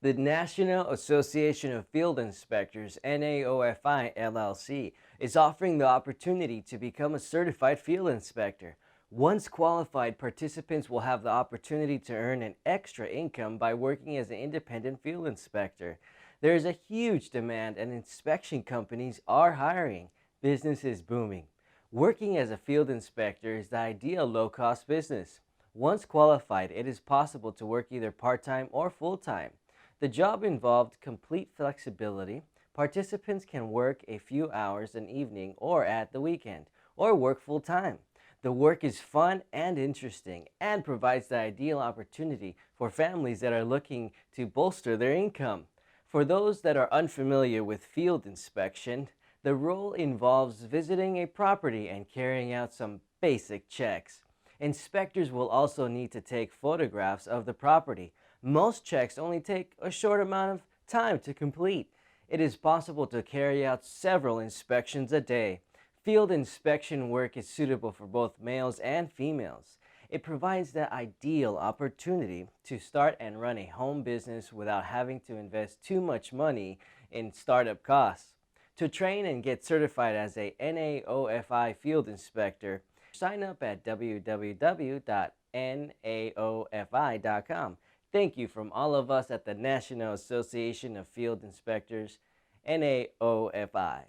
The National Association of Field Inspectors, NAOFI LLC, is offering the opportunity to become a certified field inspector. Once qualified, participants will have the opportunity to earn an extra income by working as an independent field inspector. There is a huge demand and inspection companies are hiring. Business is booming. Working as a field inspector is the ideal low-cost business. Once qualified, it is possible to work either part-time or full-time. The job involved complete flexibility. Participants can work a few hours an evening or at the weekend, or work full-time. The work is fun and interesting and provides the ideal opportunity for families that are looking to bolster their income. For those that are unfamiliar with field inspection, the role involves visiting a property and carrying out some basic checks. Inspectors will also need to take photographs of the property. Most checks only take a short amount of time to complete. It is possible to carry out several inspections a day. Field inspection work is suitable for both males and females. It provides the ideal opportunity to start and run a home business without having to invest too much money in startup costs. To train and get certified as a NAOFI field inspector, sign up at www.naofi.com. Thank you from all of us at the National Association of Field Inspectors, NAOFI.